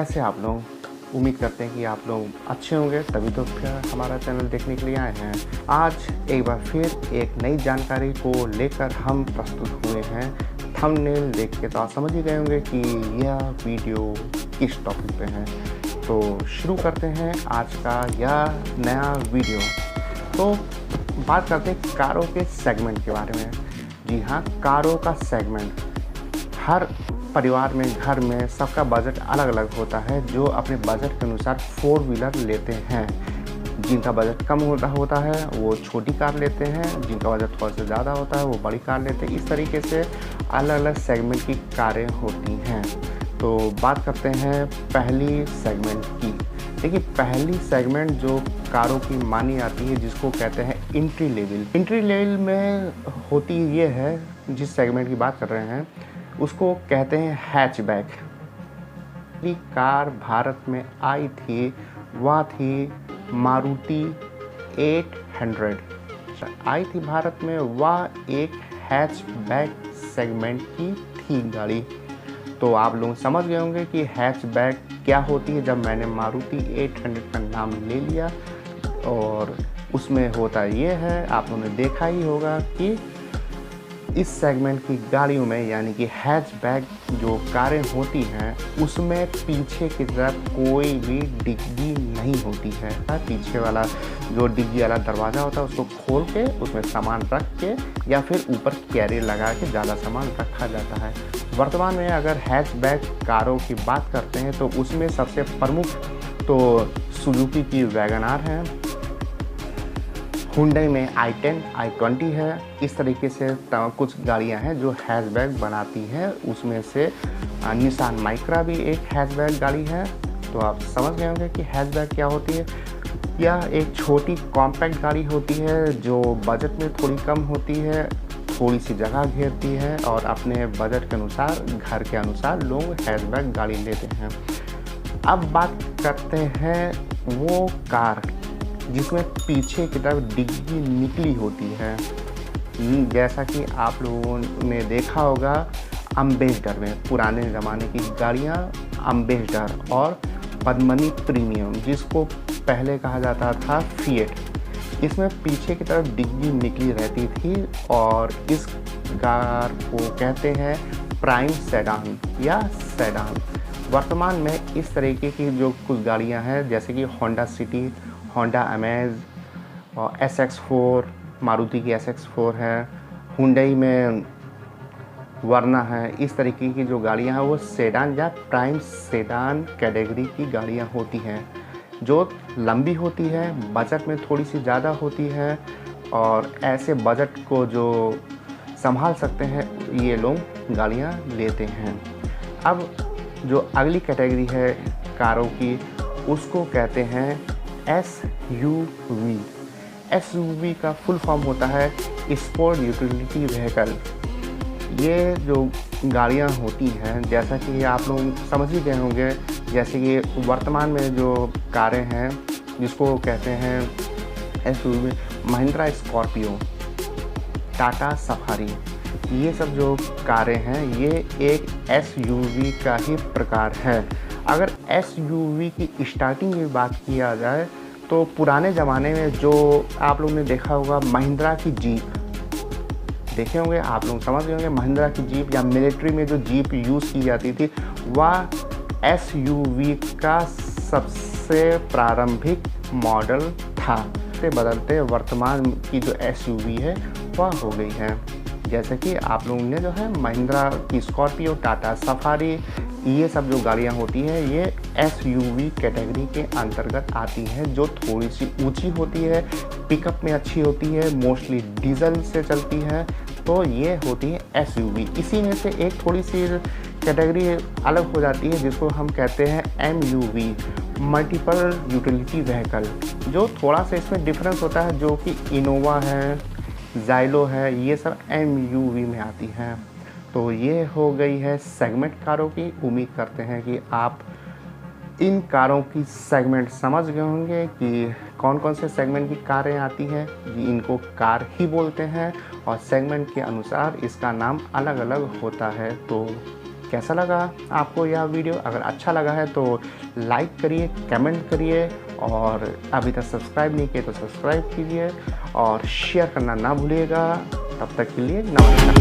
कैसे आप लोग? उम्मीद करते हैं कि आप लोग अच्छे होंगे, तभी तो फिर हमारा चैनल देखने के लिए आए हैं। आज एक बार फिर एक नई जानकारी को लेकर हम प्रस्तुत हुए हैं। थंबनेल देख के तो आप समझ ही गए होंगे कि यह वीडियो किस टॉपिक पे है। तो शुरू करते हैं आज का यह नया वीडियो। तो बात करते हैं कारों के सेगमेंट के बारे में। जी हाँ, कारों का सेगमेंट हर परिवार में, घर में सबका बजट अलग अलग होता है। जो अपने बजट के अनुसार 4 व्हीलर लेते हैं। जिनका बजट कम होता है वो छोटी कार लेते हैं, जिनका बजट थोड़ा सा ज़्यादा होता है वो बड़ी कार लेते हैं। इस तरीके से अलग अलग सेगमेंट की कारें होती हैं। तो बात करते हैं पहली सेगमेंट की। देखिए, पहली सेगमेंट जो कारों की मानी आती है, जिसको कहते हैं एंट्री लेवल। एंट्री लेवल में होती ये है, जिस सेगमेंट की बात कर रहे हैं उसको कहते हैं हैचबैक। पहली कार भारत में आई थी वह थी मारुति 800 आई थी भारत में। वह एक हैचबैक सेगमेंट की थी गाड़ी। तो आप लोग समझ गए होंगे कि हैचबैक क्या होती है जब मैंने मारुति 800 का नाम ले लिया। और उसमें होता ये है, आप लोगों ने देखा ही होगा कि इस सेगमेंट की गाड़ियों में, यानी कि हैचबैक जो कारें होती हैं उसमें पीछे की तरफ कोई भी डिग्गी नहीं होती है। पीछे वाला जो डिग्गी वाला दरवाज़ा होता है उसको खोल के उसमें सामान रख के या फिर ऊपर कैरियर लगा के ज़्यादा सामान रखा जाता है। वर्तमान में अगर हैचबैक कारों की बात करते हैं तो उसमें सबसे प्रमुख तो सुजुकी की वैगन आर है, हुंडई में i10, i20 है। इस तरीके से कुछ गाड़ियां हैं जो हैचबैक बनाती हैं। उसमें से निसान माइक्रा भी एक हैचबैक गाड़ी है। तो आप समझ गए होंगे कि हैचबैक क्या होती है। यह एक छोटी कॉम्पैक्ट गाड़ी होती है जो बजट में थोड़ी कम होती है, थोड़ी सी जगह घेरती है और अपने बजट के अनुसार, घर के अनुसार लोग हैचबैक गाड़ी लेते हैं। अब बात करते हैं वो कार जिसमें पीछे की तरफ डिग्गी निकली होती है। जैसा कि आप लोगों ने देखा होगा अम्बेसडर में, पुराने ज़माने की गाड़ियाँ अम्बेसडर और पद्मिनी प्रीमियम, जिसको पहले कहा जाता था फिएट। इसमें पीछे की तरफ डिग्गी निकली रहती थी और इस कार को कहते हैं प्राइम सेडान या सेडान। वर्तमान में इस तरीके की जो कुछ गाड़ियाँ हैं, जैसे कि होंडा सिटी, होंडा अमेज और SX4, मारुति की SX4 है, हुंडई में वर्ना है। इस तरीके की जो गाड़ियां हैं वो सेडान या प्राइम सेडान कैटेगरी की गाड़ियां होती हैं, जो लंबी होती है, बजट में थोड़ी सी ज़्यादा होती है और ऐसे बजट को जो संभाल सकते हैं ये लोग गाड़ियां लेते हैं। अब जो अगली कैटेगरी है कारों की, उसको कहते हैं SUV। SUV का फुल फॉर्म होता है स्पोर्ट यूटिलिटी व्हीकल। ये जो गाड़ियाँ होती हैं, जैसा कि आप लोग समझ ही गए होंगे, जैसे कि वर्तमान में जो कारें हैं जिसको कहते हैं SUV, Mahindra Scorpio, Tata safari, ये सब जो कारें हैं ये एक SUV का ही प्रकार है। अगर SUV की स्टार्टिंग की बात किया जाए तो पुराने ज़माने में जो आप लोगों ने देखा होगा महिंद्रा की जीप, देखे होंगे, आप लोग समझ गए होंगे महिंद्रा की जीप या मिलिट्री में जो जीप यूज़ की जाती थी वह SUV का सबसे प्रारंभिक मॉडल था। से बदलते वर्तमान की जो SUV है वह हो गई है। जैसे कि आप लोगों ने जो है महिंद्रा की स्कॉर्पियो, टाटा सफारी, ये सब जो गाड़ियाँ होती हैं ये SUV कैटेगरी के अंतर्गत आती हैं, जो थोड़ी सी ऊंची होती है, पिकअप में अच्छी होती है, मोस्टली डीजल से चलती है। तो ये होती है SUV। इसी में से एक थोड़ी सी कैटेगरी अलग हो जाती है जिसको हम कहते हैं MUV, मल्टीपल यूटिलिटी व्हीकल, जो थोड़ा सा इसमें डिफरेंस होता है, जो कि इनोवा है, जाइलो है, ये सब MUV में आती हैं। तो ये हो गई है सेगमेंट कारों की। उम्मीद करते हैं कि आप इन कारों की सेगमेंट समझ गए होंगे कि कौन कौन से सेगमेंट की कारें आती हैं। इनको कार ही बोलते हैं और सेगमेंट के अनुसार इसका नाम अलग अलग होता है। तो कैसा लगा आपको यह वीडियो? अगर अच्छा लगा है तो लाइक करिए, कमेंट करिए, और अभी तक सब्सक्राइब नहीं किए तो सब्सक्राइब कीजिए और शेयर करना ना भूलिएगा। तब तक के लिए नमस्कार।